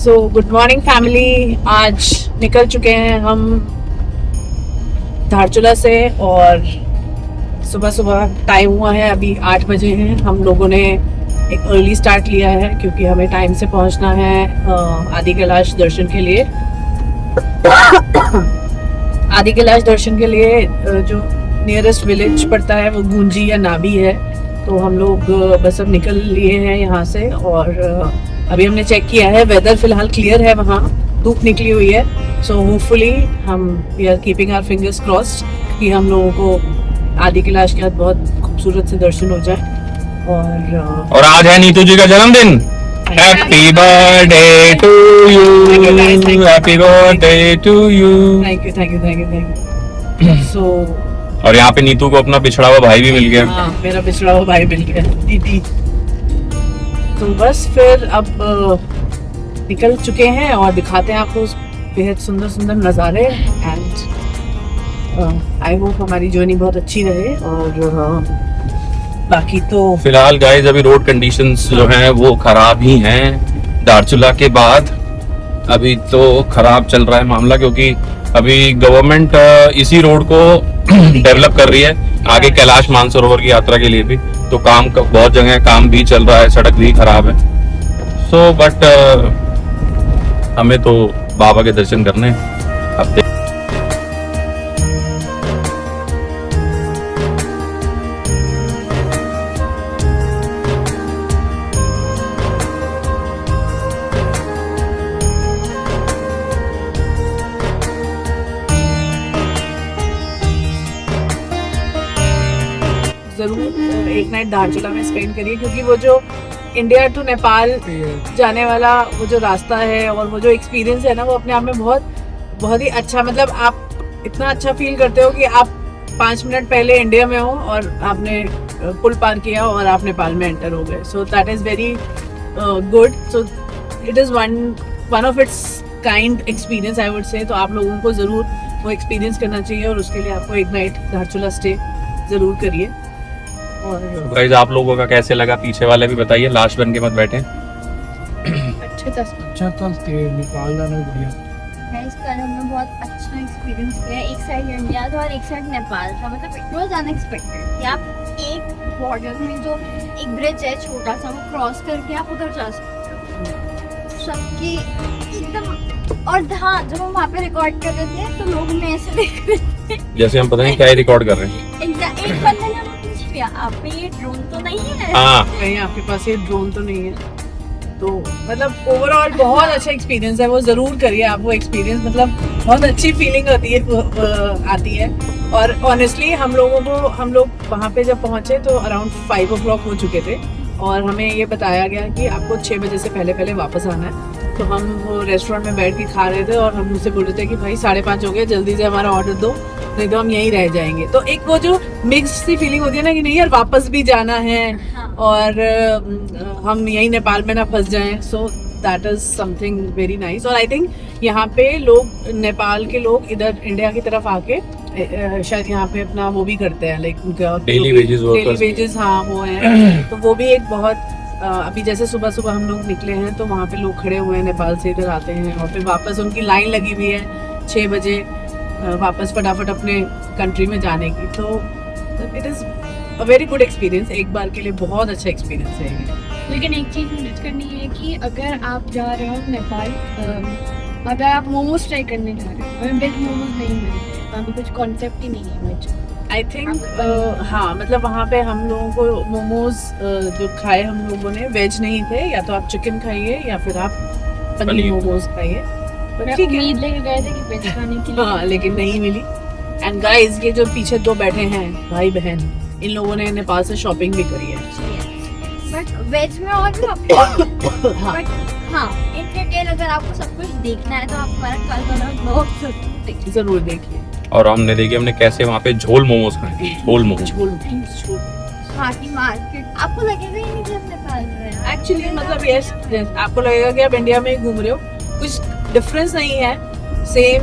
So good morning family. आज निकल चुके हैं हम धारचूला से और सुबह सुबह टाइम हुआ है, अभी 8 बजे हैं। हम लोगों ने एक अर्ली स्टार्ट लिया है क्योंकि हमें टाइम से पहुंचना है आदि कैलाश दर्शन के लिए। आदि कैलाश दर्शन के लिए जो नियरेस्ट विलेज पड़ता है वो गूंजी या नाभी है। तो हम लोग बस अब निकल लिए हैं यहाँ से और अभी हमने चेक किया है, वेदर फिलहाल क्लियर है, वहाँ धूप निकली हुई है। सो होपफुली हम we are keeping our fingers crossed कि हम लोगों को आदि कैलाश के बाद बहुत खूबसूरत से दर्शन हो जाए। और आज है नीतू जी का जन्मदिन। Happy birthday to you, happy birthday to you. Thank you. So और यहाँ पे नीतू को अपना पिछड़ा हुआ भाई भी मिल गया। हाँ, मेरा पिछड़ा हुआ भाई मिल गया, दीदी। तो बस फिर अब निकल चुके हैं और दिखाते हैं आपको बेहद सुंदर सुंदर नज़ारे। एंड आई होप हमारी जर्नी बहुत अच्छी रहे। और बाकी तो फिलहाल गाइस अभी रोड कंडीशंस जो हैं वो खराब ही हैं। धारचूला के बाद अभी तो खराब चल रहा है मामला, क्योंकि अभी गवर्नमेंट इसी रोड को डेवलप कर रही है आगे कैलाश मानसरोवर की यात्रा के लिए भी। तो काम का बहुत जगह काम भी चल रहा है, सड़क भी खराब है। सो बट हमें तो बाबा के दर्शन करने अब जरूर एक नाइट धारचूला में स्पेंड करिए, क्योंकि वो जो इंडिया टू नेपाल जाने वाला वो जो रास्ता है और वो जो एक्सपीरियंस है ना, वो अपने आप में बहुत ही अच्छा, मतलब आप इतना अच्छा फील करते हो कि आप 5 मिनट पहले इंडिया में हो और आपने पुल पार किया और आप नेपाल में एंटर हो गए। So that is very good. So it is one of its kind experience I would say. तो आप लोगों को ज़रूर वो एक्सपीरियंस करना चाहिए और उसके लिए आपको एक नाइट धारचूला स्टे ज़रूर करिए। गाइस आप लोगों का कैसे लगा, पीछे वाले भी बताइए, लास्ट बन के मत बैठे। अच्छा था नेपाल जाना बढ़िया। इसका हमने बहुत अच्छा एक्सपीरियंस किया। एक साइड इंडिया था और एक साइड नेपाल था, मतलब इट वाज अनएक्सपेक्टेड कि आप एक बॉर्डर में जो एक ब्रिज है छोटा सा, वो क्रॉस करके आप उधर जा सकते हो सबकी एकदम। और हाँ, जब हम वहाँ पे रिकॉर्ड कर रहे थे तो लोग हमें ऐसे देख रहे थे जैसे हम पता नहीं क्या रिकॉर्ड कर रहे हैं। एक बंदे ने आप पे ये ड्रोन तो नहीं है? हाँ, कहीं आपके पास ये ड्रोन तो नहीं है। तो मतलब ओवरऑल बहुत अच्छा एक्सपीरियंस है, वो ज़रूर करिए आप वो एक्सपीरियंस। मतलब बहुत अच्छी फीलिंग आती है। और ऑनेस्टली हम लोग वहाँ पे जब पहुँचे तो अराउंड 5 o'clock हो चुके थे और हमें ये बताया गया कि आपको 6 बजे से पहले वापस आना है। तो हम वो रेस्टोरेंट में बैठ के खा रहे थे और हम मुझसे बोल रहे थे कि भाई 5:30 हो गए, जल्दी से हमारा ऑर्डर दो, नहीं तो हम यहीं रह जाएंगे। तो एक वो जो मिक्स सी फीलिंग होती है ना कि नहीं यार वापस भी जाना है और हम यहीं नेपाल में ना फंस जाएं। So that is something very nice. और आई थिंक यहाँ पे लोग, नेपाल के लोग इधर इंडिया की तरफ आके शायद यहाँ पे अपना वो भी करते हैं, लाइक उनका डेली वेजेस। हाँ वो है। तो वो भी एक बहुत अभी जैसे सुबह सुबह हम लोग निकले हैं तो वहाँ पे लोग खड़े हुए हैं, नेपाल से इधर आते हैं और फिर वापस उनकी लाइन लगी हुई है 6 बजे वापस फटाफट अपने कंट्री में जाने की। तो it is a very good experience. एक बार के लिए बहुत अच्छा एक्सपीरियंस है ये। लेकिन एक चीज़ नोटिस करनी है कि अगर आप जा रहे हो नेपाल, अगर आप मोमोज ट्राई करने जा रहे हो, हमें वेज मोमोज नहीं मिलते, वहाँ पे कुछ कॉन्सेप्ट ही नहीं है वेज। आई थिंक हाँ, मतलब वहाँ पे हम लोगों को मोमोज जो खाए हम लोगों ने वेज नहीं थे, या तो आप चिकन खाइए या फिर आप पनीर मोमोज खाइए। ठीक है, उम्मीद लेके गए थे कि वेज खाने के लिए, हाँ, लेकिन नहीं मिली। एंड गाइस ये जो पीछे 2 बैठे हैं भाई बहन, इन लोगों ने नेपाल से शॉपिंग भी करी है। बट वेज में और भी ऑप्शन हाँ। हाँ, इन डिटेल अगर आपको सब कुछ देखना है तो आप हमारा कल वाला ब्लॉग जरूर देखिए। और हमने देखिए हमने कैसे वहाँ पे झोल मोमोज खाए। झोल मोमोज हाँ की मार्केट आपको लगेगा ही नहीं जब नेपाल में। एक्चुअली मतलब यस, आपको लगेगा कि आप इंडिया में ही घूम रहे हो, कुछ डिफरेंस नहीं है, सेम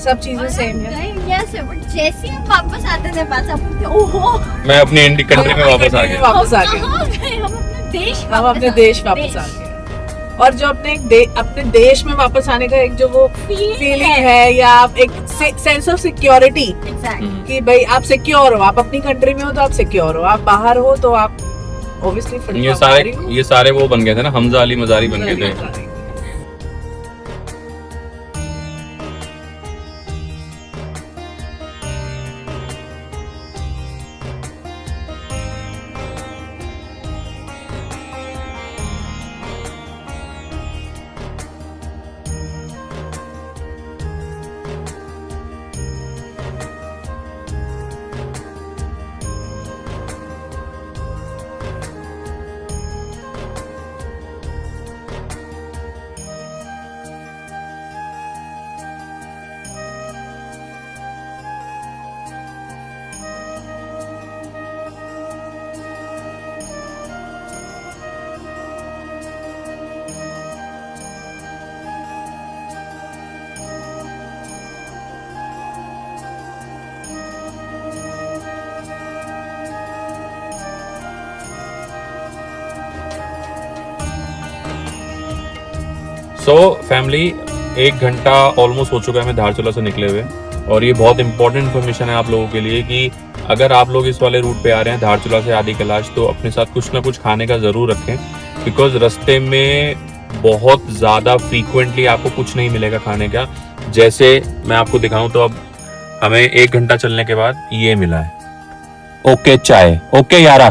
सब चीजें सेम है। इंडिया से बट जैसे हम वापस आते थे नेपाल से आप ओहो मैं अपनी इंडिया कंट्री में वापस आ गया। वापस आ गए, हम अपने देश वापस आ गए। और जो अपने देश में वापस आने का एक जो वो फीलिंग है, या आप एक सेंस ऑफ सिक्योरिटी एग्जैक्टली कि भाई आप सिक्योर हो, आप अपनी कंट्री में हो तो आप सिक्योर हो, आप बाहर हो तो आप ऑब्वियसली ये सारे वो बन गए थे ना, हमजा अली मजारी बन गए थे। सो फैमिली 1 घंटा ऑलमोस्ट हो चुका है हमें धारचूला से निकले हुए, और ये बहुत इंपॉर्टेंट इन्फॉर्मेशन है आप लोगों के लिए कि अगर आप लोग इस वाले रूट पे आ रहे हैं धारचूला से आदि कैलाश, तो अपने साथ कुछ ना कुछ खाने का ज़रूर रखें, बिकॉज रास्ते में बहुत ज़्यादा फ्रीक्वेंटली आपको कुछ नहीं मिलेगा खाने का। जैसे मैं आपको दिखाऊं तो अब हमें 1 घंटा चलने के बाद ये मिला है, ओके चाय, ओके यारा।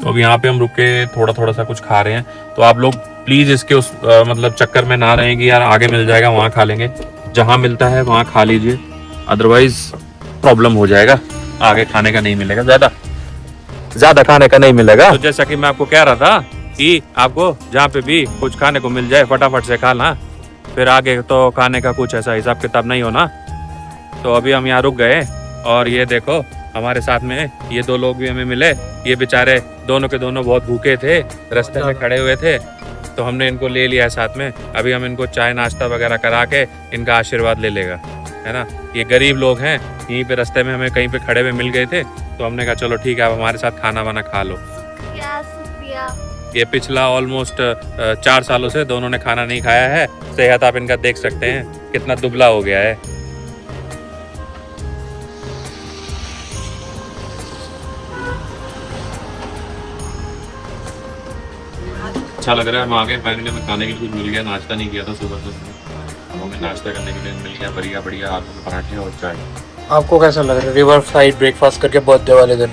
तो अब यहाँ पे हम रुक के थोड़ा थोड़ा सा कुछ खा रहे हैं, तो आप लोग प्लीज इसके उस मतलब चक्कर में ना रहें कि यार आगे मिल जाएगा वहाँ खा लेंगे, जहाँ मिलता है वहाँ खा लीजिए, अदरवाइज प्रॉब्लम हो जाएगा, आगे खाने का नहीं मिलेगा, ज्यादा खाने का नहीं मिलेगा। तो जैसा कि मैं आपको कह रहा था कि आपको जहाँ पे भी कुछ खाने को मिल जाए फटाफट से खा ना, फिर आगे तो खाने का कुछ ऐसा हिसाब किताब नहीं होना। तो अभी हम यहाँ रुक गए, और ये देखो हमारे साथ में ये 2 लोग भी हमें मिले, ये बेचारे दोनों के दोनों बहुत भूखे थे, रास्ते में खड़े हुए थे, तो हमने इनको ले लिया है साथ में। अभी हम इनको चाय नाश्ता वगैरह करा के इनका आशीर्वाद ले लेगा, है ना। ये गरीब लोग हैं, यहीं पे रास्ते में हमें कहीं पे खड़े हुए मिल गए थे, तो हमने कहा चलो ठीक है आप हमारे साथ खाना वाना खा लो। ये पिछला ऑलमोस्ट 4 सालों से दोनों ने खाना नहीं खाया है, सेहत आप इनका देख सकते हैं कितना दुबला हो गया है। अच्छा लग रहा है, हम आ गए फाइनली, हमें खाने के लिए कुछ मिल गया, नाश्ता नहीं किया था सुबह से, अब हमें नाश्ता करने के लिए मिल गया बढ़िया बढ़िया आलू के पराठे और चाय। आपको कैसा लग रहा है रिवर साइड ब्रेकफास्ट करके बर्थडे वाले दिन?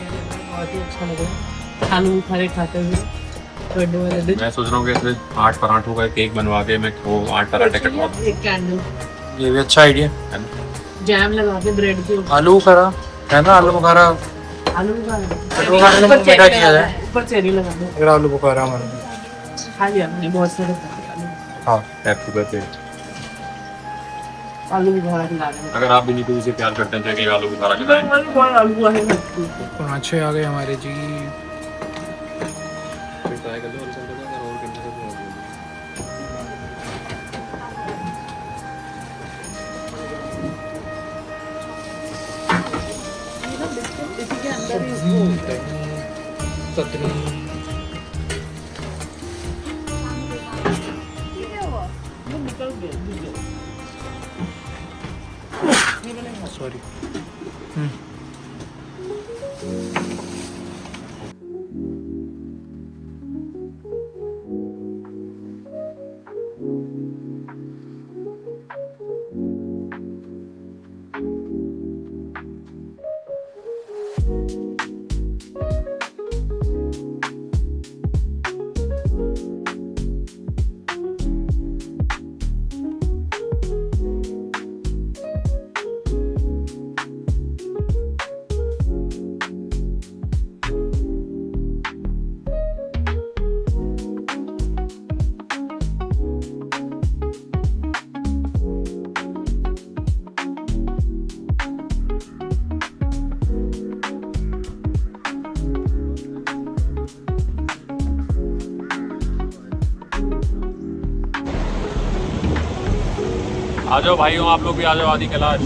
बहुत ही अच्छा लग रहा है आलू बुखारे खाते हुए बर्थडे वाले दिन। मैं सोच रहा हूँ कि इसमें 8 पराठों का केक बनवा के मैं वो 8 पराठे कटवा दूँ। एक कैंडल, ये भी अच्छा आइडिया है ना। जैम लगा के ब्रेड के ऊपर, आलू बुखारा है ना, आलू बुखारा आलू बुखारा ऊपर मीठा किया जाए, ऊपर चेरी लगा दो। अगर आलू बुखारा हमारा खा लिया हमने बहुत सारे खा लिया आलू। हाँ हैप्पी बर्थडे। आलू बुखारा खिला रहे हैं। अगर आप भी नीतू से प्यार करते हैं तो एक आलू बुखारा खिलाएं। आलू बुखारे खाते हैं। 5-6 आ गए हमारे जी। इसी के अंदर ही इसको चटनी सॉरी। आ जाओ भाइयों, आप लोग भी आ जाओ आदि कैलाश।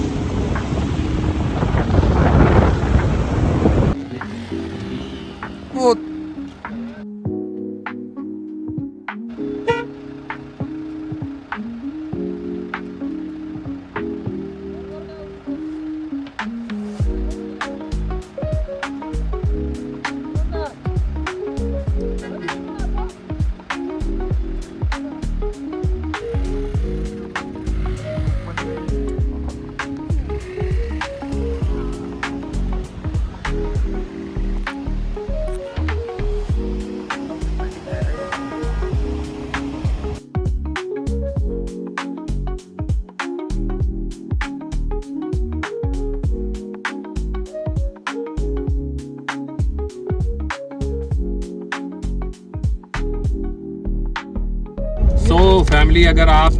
फैमिली, अगर आप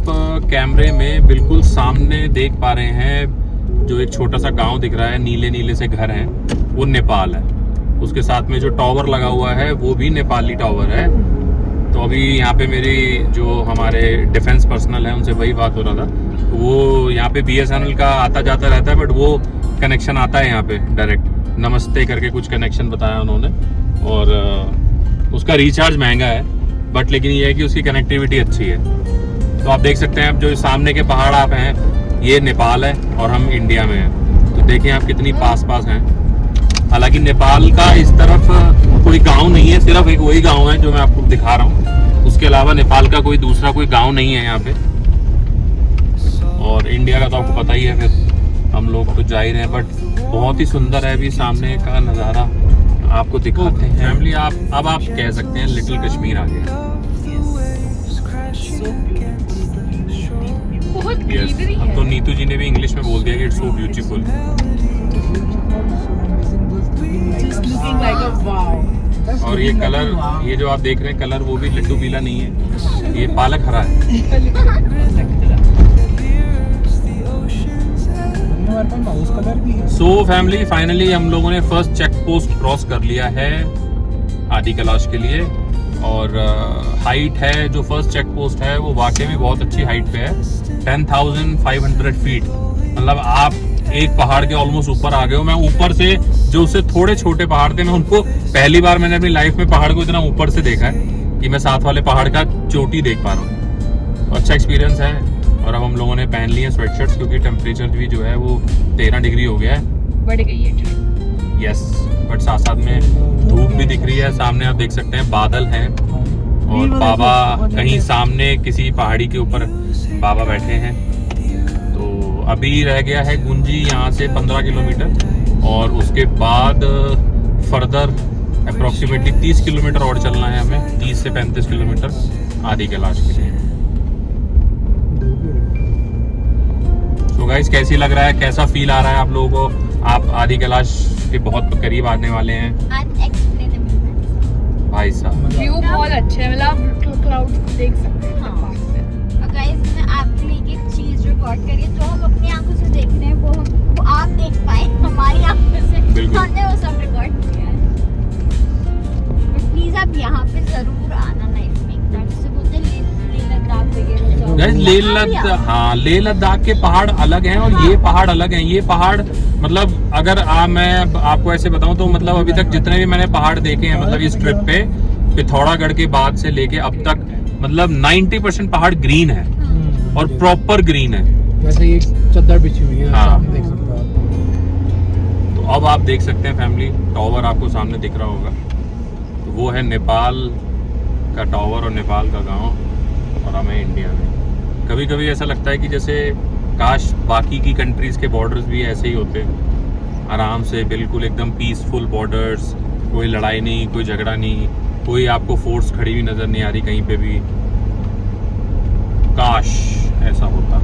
कैमरे में बिल्कुल सामने देख पा रहे हैं जो एक छोटा सा गांव दिख रहा है, नीले नीले से घर हैं, वो नेपाल है। उसके साथ में जो टावर लगा हुआ है वो भी नेपाली टावर है। तो अभी यहाँ पे मेरी जो हमारे डिफेंस पर्सनल है उनसे वही बात हो रहा था, तो वो यहाँ पे BSNL का आता जाता रहता है, बट वो कनेक्शन आता है यहाँ पे डायरेक्ट, नमस्ते करके कुछ कनेक्शन बताया उन्होंने, और उसका रिचार्ज महंगा है, बट लेकिन ये है कि उसकी कनेक्टिविटी अच्छी है। तो आप देख सकते हैं, अब जो सामने के पहाड़ आप हैं ये नेपाल है और हम इंडिया में हैं। तो देखिए आप कितनी पास पास हैं। हालांकि नेपाल का इस तरफ कोई गांव नहीं है, सिर्फ एक वही गांव है जो मैं आपको दिखा रहा हूँ, उसके अलावा नेपाल का कोई दूसरा कोई गांव नहीं है यहाँ पे। और इंडिया का तो आपको पता ही है, फिर हम लोग तो जा ही रहे हैं, बट बहुत ही सुंदर है। अभी सामने का नज़ारा आपको दिखाते हैं। फैमिली, अब आप कह सकते हैं लिटिल कश्मीर आ गया। बहुत Yes, ग्रीनरी अब है। तो नीतू जी ने भी इंग्लिश में बोल दिया कि it's so beautiful. Just looking like a wow. और ये कलर, ये जो आप देख रहे हैं कलर, वो भी लड्डू पीला नहीं है, ये पालक हरा है। सो फैमिली, फाइनली हम लोगों ने फर्स्ट चेक पोस्ट क्रॉस कर लिया है आदि कैलाश के लिए। और हाइट है, जो फर्स्ट चेक पोस्ट है वो वाकई में बहुत अच्छी हाइट पे है, 10,500 फीट। मतलब आप एक पहाड़ के ऑलमोस्ट ऊपर आ गए हो। मैं ऊपर से, जो उससे थोड़े छोटे पहाड़ थे, मैं उनको पहली बार मैंने अपनी लाइफ में पहाड़ को इतना ऊपर से देखा है कि मैं साथ वाले पहाड़ का चोटी देख पा रहा हूँ। तो अच्छा एक्सपीरियंस है। और अब हम लोगों ने पहन लिए स्वेटशर्ट्स, क्योंकि टेम्परेचर भी जो है वो 13 डिग्री हो गया है। बढ़ गई है। यस, बट साथ साथ में धूप भी दिख रही है। सामने आप देख सकते हैं बादल हैं, और बाबा कहीं सामने किसी पहाड़ी के ऊपर बाबा बैठे हैं। तो अभी रह गया है गुंजी यहाँ से 15 किलोमीटर, और उसके बाद फर्दर अप्रोक्सीमेटली 30 किलोमीटर और चलना है हमें, 30 से 35 किलोमीटर आदि कैलाश के लिए। तो गाइस, कैसी लग रहा है, कैसा फील आ रहा है आप लोगों को? आप आदि कैलाश के बहुत करीब आने वाले हैं भाई साहब। व्यू बहुत अच्छा है, मतलब क्लाउड देख सकते हैं हाँ। पास से। गाइस, मैं आपके लिए एक चीज रिकॉर्ड करी है, जो हम अपनी आंखों से देख रहे हैं, वो आप देख पाए हमारी आंखों से। बिल्कुल। हमने वो सब रिकॉर्ड किया है। प्लीज आप यहाँ पे जरूर आना लाइफ में एक बार। जैसे बोलते हैं लेह लद्दाख वगैरह जाओ। गाइस, लेह लद्दाख के पहाड़ अलग हैं और ये पहाड़ अलग हैं। ये पहाड़ मतलब अगर मैं आपको ऐसे बताऊं तो मतलब अभी तक जितने भी मैंने पहाड़ देखे हैं, मतलब इस ट्रिप पे पिथौरागढ़ के बाद से लेके अब तक, मतलब 90% पहाड़ ग्रीन है और प्रॉपर ग्रीन है। वैसे ये चद्दर बिछी हुई है, हाँ। सामने देख सकते हो आप। तो अब आप देख सकते हैं फैमिली, टावर आपको सामने दिख रहा होगा, तो वो है नेपाल का टावर और नेपाल का गांव, और हमें इंडिया में। कभी कभी ऐसा लगता है कि जैसे काश बाकी की कंट्रीज़ के बॉर्डर्स भी ऐसे ही होते, आराम से बिल्कुल एकदम पीसफुल बॉर्डर्स, कोई लड़ाई नहीं, कोई झगड़ा नहीं, कोई आपको फोर्स खड़ी हुई नज़र नहीं आ रही कहीं पे भी। काश ऐसा होता।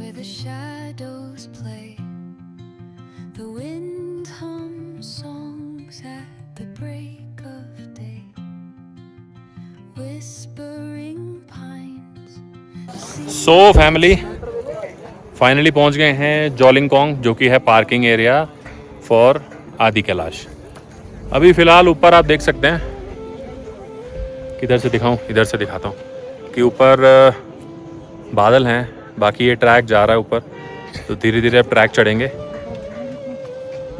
The shadows play, the wind hums songs at the break of day, whispering pines. So family, finally पहुंच गए हैं जोलिंगकोंग, जो कि है पार्किंग एरिया फॉर आदि कैलाश। अभी फ़िलहाल ऊपर आप देख सकते हैं, किधर से दिखाऊं, इधर से दिखाता हूं कि ऊपर बादल हैं, बाकी ये ट्रैक जा रहा है ऊपर। तो धीरे धीरे अब ट्रैक चढ़ेंगे।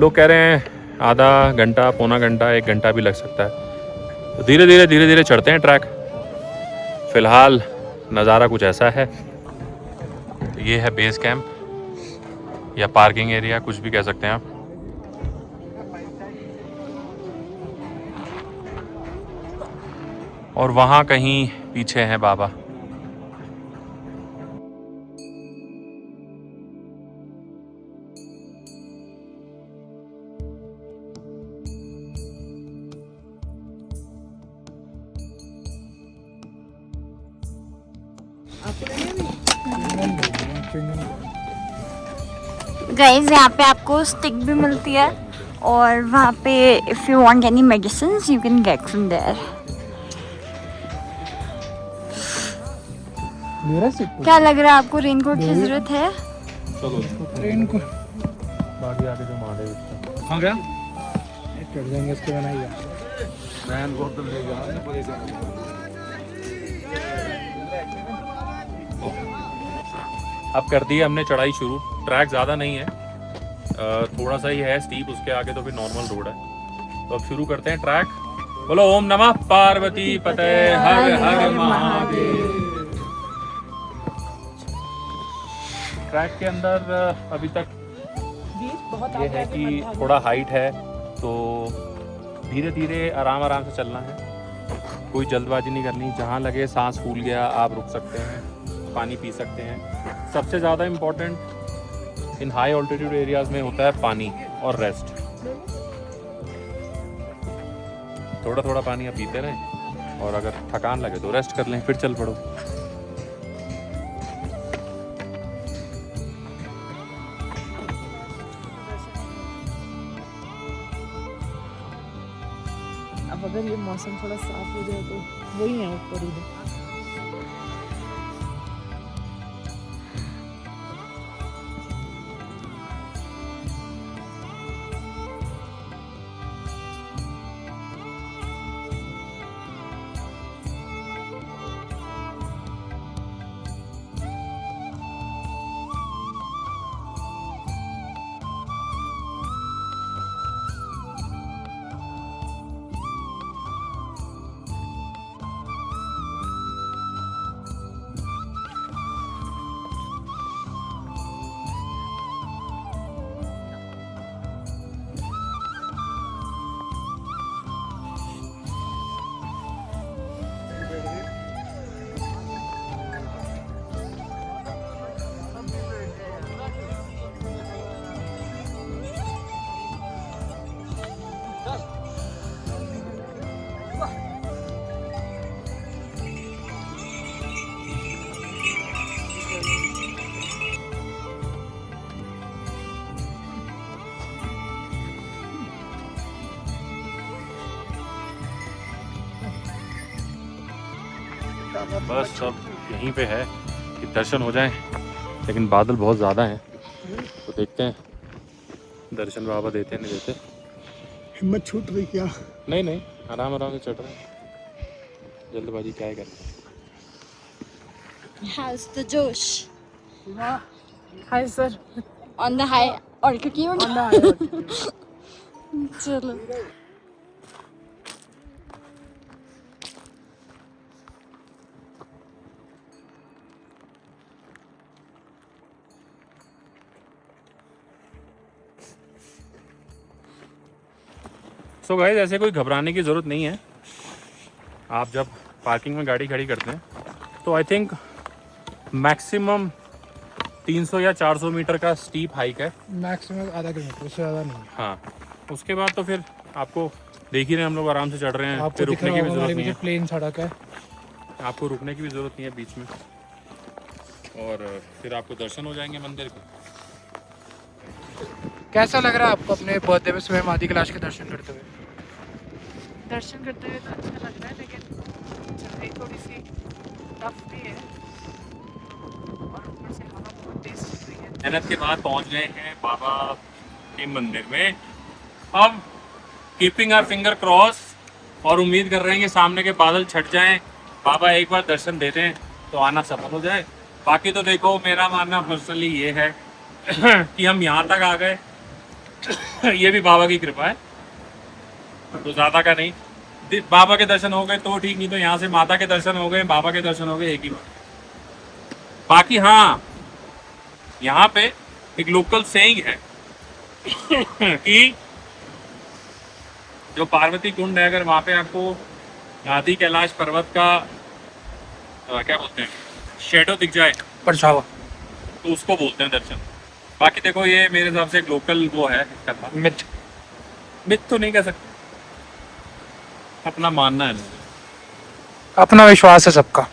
लोग कह रहे हैं आधा घंटा, पौना घंटा, 1 घंटा भी लग सकता है। तो धीरे धीरे चढ़ते हैं ट्रैक। फ़िलहाल नज़ारा कुछ ऐसा है। तो ये है बेस कैंप या पार्किंग एरिया, कुछ भी कह सकते हैं आप। और वहाँ कहीं पीछे है बाबा। गाइस यहाँ पे आपको स्टिक भी मिलती है और वहाँ पे if you want any medicines you can get from there. मेरा सीट क्या लग रहा है आपको, रेनकोट की जरूरत है? चलो ट्रेन को बाकी आगे जो मारे हाँ क्या चढ़ जाएंगे इसके बना ही अब कर दी हमने चढ़ाई शुरू। ट्रैक ज़्यादा नहीं है, थोड़ा सा ही है स्टीप, उसके आगे तो फिर नॉर्मल रोड है। तो अब शुरू करते हैं ट्रैक। बोलो ओम नमः पार्वती पते हर हर महादेव। ट्रैक के अंदर अभी तक बहुत ये है कि थोड़ा हाइट है, तो धीरे धीरे आराम आराम से चलना है, कोई जल्दबाजी नहीं करनी। जहाँ लगे सांस फूल गया आप रुक सकते हैं, पानी पी सकते हैं। सबसे ज़्यादा important in high altitude areas में होता है पानी और रेस्ट। थोड़ा थोड़ा पानी आप पीते रहें और अगर थकान लगे तो रेस्ट कर लें, फिर चल पड़ो। अब अगर ये मौसम थोड़ा साफ हो जाए तो वही है ऊपर ही। बस सब यहीं पे है कि दर्शन हो जाएं, लेकिन बादल बहुत ज़्यादा हैं, तो देखते हैं दर्शन बाबा देते नहीं देते। हिम्मत छूट गई क्या? नहीं नहीं, आराम आराम से चढ़ रहे हैं, जल्दबाजी क्या है कर। How's the Josh hi sir. on the high altitude? चलो सो गाइस, ऐसे कोई घबराने की ज़रूरत नहीं है। आप जब पार्किंग में गाड़ी खड़ी करते हैं तो आई थिंक मैक्सिमम 300 या 400 मीटर का स्टीप हाइक है, मैक्सिमम आधा किलोमीटर, उससे ज़्यादा नहीं। हाँ, उसके बाद तो फिर आपको देख ही रहे हैं, हम लोग आराम से चढ़ रहे हैं, आपको फिर दिख रुकने की रहा भी होगा ज़रूरत हमारे नहीं है। पीछे प्लेन सड़क है। आपको रुकने की भी ज़रूरत नहीं है बीच में, और फिर आपको दर्शन हो जाएंगे मंदिर के। कैसा लग रहा है आपको अपने बर्थडे में स्वयं आदि कैलाश के दर्शन करते हुए? दर्शन करते हुए तो अच्छा लग रहा है, लेकिन चढ़ाई थोड़ी सी टफ भी है और ऊपर से हवा बहुत तेज चल रही है। मेहनत के बाद पहुंच गए हैं बाबा के मंदिर में। अब कीपिंग आवर फिंगर क्रॉस और उम्मीद कर रहे हैं कि सामने के बादल छट जाएं, बाबा एक बार दर्शन देते हैं तो आना सफल हो जाए। बाकी तो देखो, मेरा मानना पर्सनली ये है कि हम यहाँ तक आ गए ये भी बाबा की कृपा है, तो ज़्यादा का नहीं। बाबा के दर्शन हो गए तो ठीक, नहीं तो यहाँ से माता के दर्शन हो गए, बाबा के दर्शन हो गए, एक ही बात। बाकी हाँ, यहाँ पे एक लोकल सेइंग है कि जो पार्वती कुंड है, अगर वहाँ पे आपको आदि कैलाश पर्वत का क्या बोलते हैं, शेडो दिख जाए, परछावा, तो उसको बोलते हैं दर्शन। बाकी देखो, ये मेरे हिसाब से एक लोकल वो है कथा, मिथ तो नहीं कह सकते, अपना मानना है। अपना विश्वास है सबका।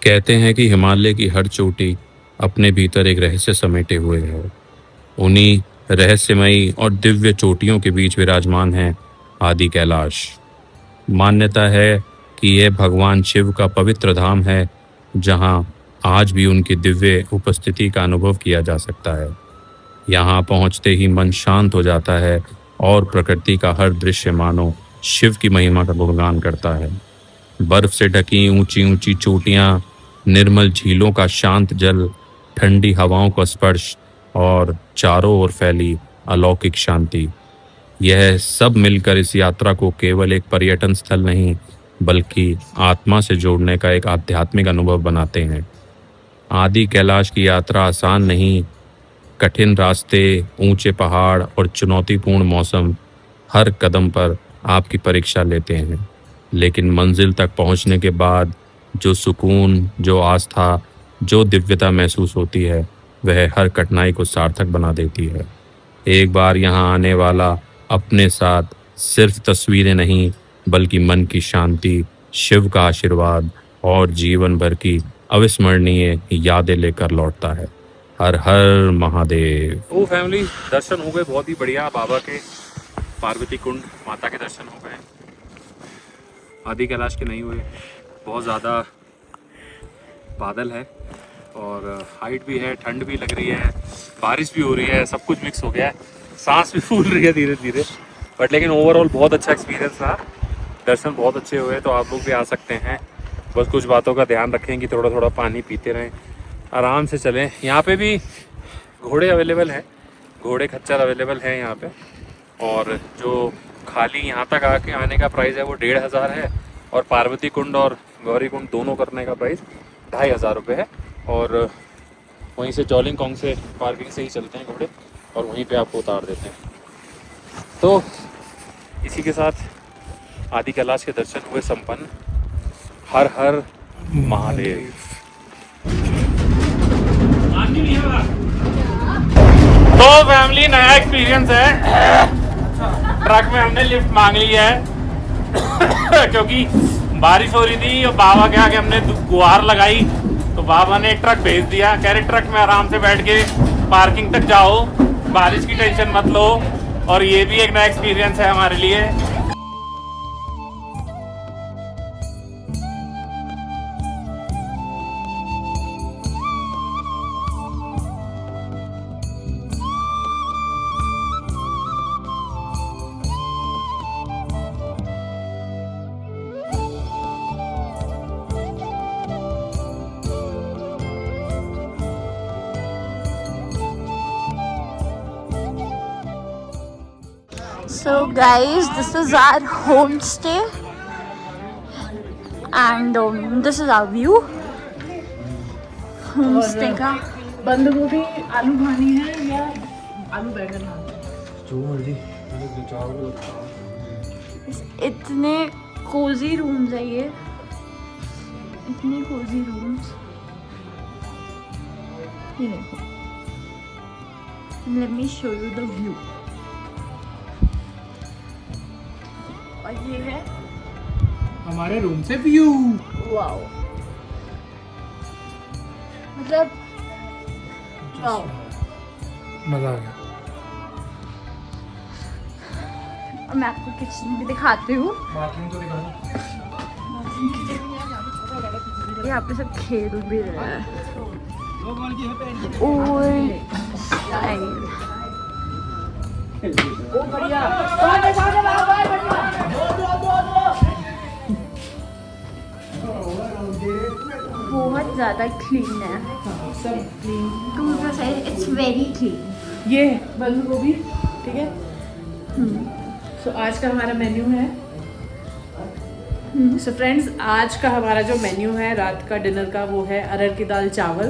कहते हैं कि हिमालय की हर चोटी अपने भीतर एक रहस्य समेटे हुए है। उन्हीं रहस्यमयी और दिव्य चोटियों के बीच विराजमान है आदि कैलाश। मान्यता है कि यह भगवान शिव का पवित्र धाम है, जहां आज भी उनकी दिव्य उपस्थिति का अनुभव किया जा सकता है। यहाँ पहुँचते ही मन शांत हो जाता है और प्रकृति का हर दृश्य मानो शिव की महिमा का गुणगान करता है। बर्फ से ढकी ऊंची ऊंची चोटियाँ, निर्मल झीलों का शांत जल, ठंडी हवाओं का स्पर्श और चारों ओर फैली अलौकिक शांति, यह सब मिलकर इस यात्रा को केवल एक पर्यटन स्थल नहीं बल्कि आत्मा से जोड़ने का एक आध्यात्मिक अनुभव बनाते हैं। आदि कैलाश की यात्रा आसान नहीं। कठिन रास्ते, ऊंचे पहाड़ और चुनौतीपूर्ण मौसम हर कदम पर आपकी परीक्षा लेते हैं, लेकिन मंजिल तक पहुंचने के बाद जो सुकून, जो आस्था, जो दिव्यता महसूस होती है, वह हर कठिनाई को सार्थक बना देती है। एक बार यहाँ आने वाला अपने साथ सिर्फ तस्वीरें नहीं बल्कि मन की शांति, शिव का आशीर्वाद और जीवन भर की अविस्मरणीय यादें लेकर लौटता है। हर हर महादेव। ओ फैमिली, दर्शन हो गए बहुत ही बढ़िया बाबा के। पार्वती कुंड माता के दर्शन हो गए, आदि कैलाश के नहीं हुए। बहुत ज़्यादा बादल है और हाइट भी है, ठंड भी लग रही है, बारिश भी हो रही है, सब कुछ मिक्स हो गया है। सांस भी फूल रही है धीरे धीरे, बट लेकिन ओवरऑल बहुत अच्छा एक्सपीरियंस रहा। दर्शन बहुत अच्छे हुए, तो आप लोग भी आ सकते हैं। बस कुछ बातों का ध्यान रखें कि थोड़ा थोड़ा पानी पीते रहें, आराम से चलें। यहाँ पे भी घोड़े अवेलेबल हैं, घोड़े खच्चर अवेलेबल हैं यहाँ पे। और जो खाली यहाँ तक आने का प्राइस है वो 1500 है, और पार्वती कुंड और गौरी कुंड दोनों करने का प्राइस 2500 रुपये है। और वहीं से जॉलिंगकोंग से पार्किंग से ही चलते हैं घोड़े और वहीं पे आपको उतार देते हैं। तो इसी के साथ आदि कैलाश के दर्शन हुए संपन्न। हर हर महादेव। तो फैमिली, नया एक्सपीरियंस है। ट्रक में हमने लिफ्ट मांग ली है क्योंकि बारिश हो रही थी और बाबा के आगे हमने गुहार लगाई, तो बाबा ने एक ट्रक भेज दिया। कह रहे ट्रक में आराम से बैठ के पार्किंग तक जाओ, बारिश की टेंशन मत लो। और ये भी एक नया एक्सपीरियंस है हमारे लिए। So guys, this is our homestay and this is our view. Homestay का बंद गोभी आलू खानी है या आलू बैगन खाना है? जो मर्जी। इतने कोजी रूम्स है ये, इतनी कोजी रूम्स। ये देखो, let me show you the view. और ये है हमारे रूम से व्यू। वाओ, मतलब वाओ, मजा आ गया। और मैं आपको किचन भी दिखाती हूँ। बाथरूम तो दिखा दो। यहाँ पे सब खेल भी रहे हैं। Old style. बहुत ज़्यादा क्लीन है, सब clean. To the side it's very clean. ये बंद गोभी, ठीक है। सो आज का हमारा मेन्यू है। सो फ्रेंड्स, आज का हमारा जो मेन्यू है रात का डिनर का, वो है अरहर की दाल चावल,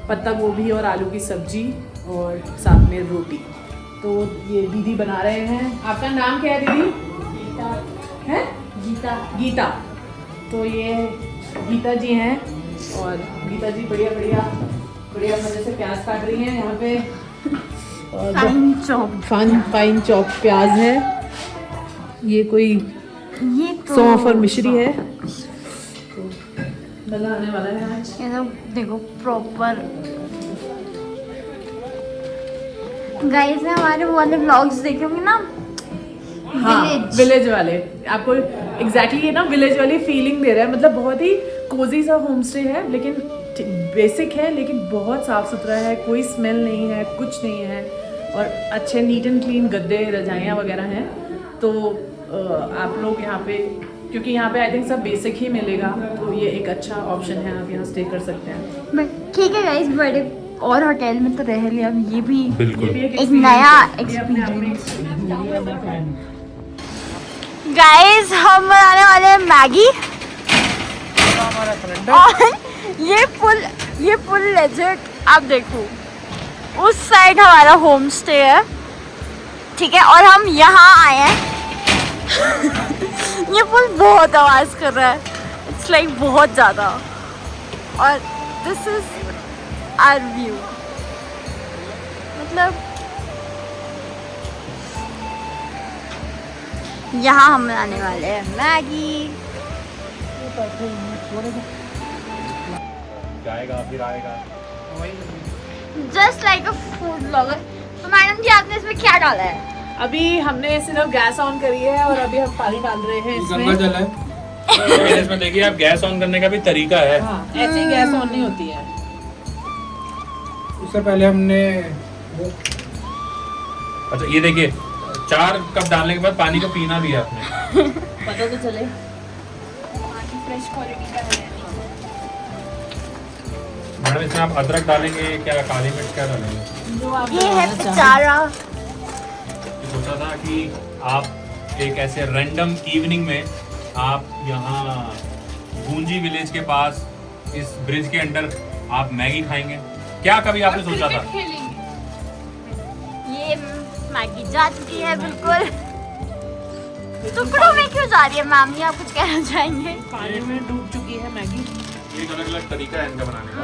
पत्ता गोभी और आलू की सब्जी और साथ में रोटी। तो ये दीदी बना रहे हैं। आपका नाम क्या है दीदी? गीता है। गीता। तो ये गीता जी हैं और गीता जी बढ़िया बढ़िया बढ़िया मजे से प्याज काट रही हैं यहाँ पे। फाइन चॉप प्याज है। ये कोई ये तो सौंफ और मिश्री है। तो मजा आने वाला है आज। ये सब देखो प्रॉपर गाइस ने हमारे वो वाले व्लॉग्स देखे होंगे ना, हाँ, विलेज वाले आपको एग्जैक्टली ना विलेज वाली फीलिंग दे रहा है। मतलब बहुत ही कोजी सा होम स्टे है, लेकिन बेसिक है, लेकिन बहुत साफ सुथरा है, कोई स्मेल नहीं है, कुछ नहीं है, और अच्छे नीट एंड क्लीन गद्दे रजाइयाँ वगैरह हैं। तो आप लोग यहाँ पे, क्योंकि यहाँ पे आई थिंक सब बेसिक ही मिलेगा, तो ये एक अच्छा ऑप्शन है, आप यहाँ स्टे कर सकते हैं। ठीक है गाइस, बड़े और होटल में तो रह लिया, अब ये भी बिल्कुल एक नया एक्सपीरियंस। गाइस हम बनाने वाले हैं मैगी, और ये पुल लेजेंड आप देखो, उस साइड हमारा होम स्टे है, ठीक है, और हम यहाँ आए हैं। ये पुल बहुत आवाज कर रहा है, इट्स लाइक बहुत ज्यादा, और दिस इज आवर व्यू। मतलब यहाँ हम बनाने वाले हैं मैगी। जाएगा फिर आएगा। जस्ट लाइक अ फूड ब्लॉगर। तो मैडम जी आपने इसमें क्या डाला है? अभी हमने सिर्फ गैस ऑन करी है और अभी हम पानी डाल रहे हैं गंगा इसमें। जल है। इसमें देखिए आप गैस ऑन करने का भी तरीका है। हाँ, ऐसे ही गैस ऑन नहीं होती है। उससे पहले हमने अच्छा ये देखिए 4 कप डालने के बाद पानी को पीना भी है आपने। पता तो चले। फ्रेश क्वालिटी का है। मैडम इसमें आप अदरक डालेंगे क्या, काली मिर्च क्या डालेंगे? जो आप ये है बनाना चाहें। पिचारा। सोचा था कि आप एक ऐसे रैंडम इवनिंग में आप यहाँ गूंजी विलेज के पास इस ब्रिज के अंडर आप मैगी खाएंगे, क्या कभी आपने सोचा था? ये मैगी जा चुकी है बिल्कुल। टुकड़ों में क्यों जा रही है मैम, ये आप कुछ कहना चाहेंगे? पानी में डूब चुकी है मैगी। एक अलग अलग तरीका है इनका बनाने का।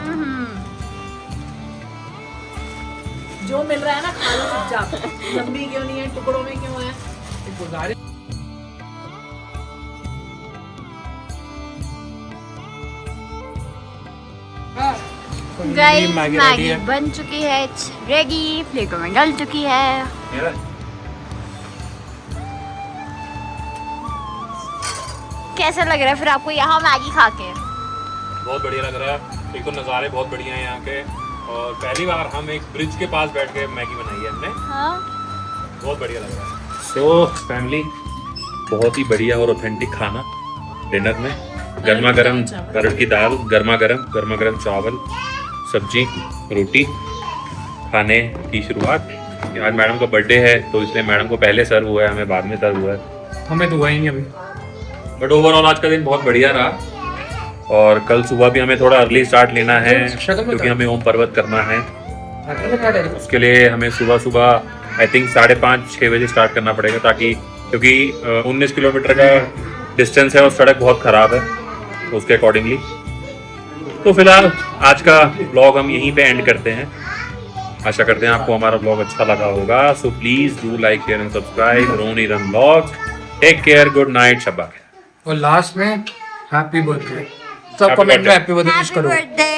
जो मिल रहा है ना खा लो चुपचाप। लंबी क्यों नहीं है, टुकड़ों में क्यों है? गाइस मैगी बन चुकी है, इट्स रेडी, प्लेटों में डल चुकी है। मेरा कैसा लग रहा है फिर आपको यहाँ मैगी खा के? बहुत बढ़िया लग रहा है। एक तो नज़ारे बहुत बढ़िया हैं यहाँ के, और पहली बार हम एक ब्रिज के पास बैठ के मैगी बनाई है हमने। हाँ? बहुत बढ़िया लग रहा है। सो फैमिली, बहुत ही बढ़िया और ऑथेंटिक खाना डिनर में, गर्मा गर्म अरहर की दाल, गर्मा गर्म चावल, सब्जी, रोटी, खाने की शुरुआत। आज मैडम का बर्थडे है तो इसलिए मैडम को पहले सर्व हुआ है, हमें बाद में सर्व हुआ है। हमें तो हुआ ही नहीं अभी। बट ओवरऑल आज का दिन बहुत बढ़िया रहा, और कल सुबह भी हमें थोड़ा अर्ली स्टार्ट लेना है क्योंकि हमें ओम पर्वत करना है। उसके लिए हमें सुबह आई थिंक 5:30-6 बजे स्टार्ट करना पड़ेगा, ताकि क्योंकि 19 किलोमीटर का डिस्टेंस है और सड़क बहुत ख़राब है, तो उसके अकॉर्डिंगली। तो फिलहाल आज का ब्लॉग हम यहीं पे एंड करते हैं। आशा करते हैं आपको हमारा ब्लॉग अच्छा लगा होगा। So please do like, share and subscribe Roni run blogs. Take care, good night, शब्बा खैर। और लास्ट में हैप्पी बर्थडे। सब कमेंट में हैप्पी बर्थडे विश करो। बर्थडे।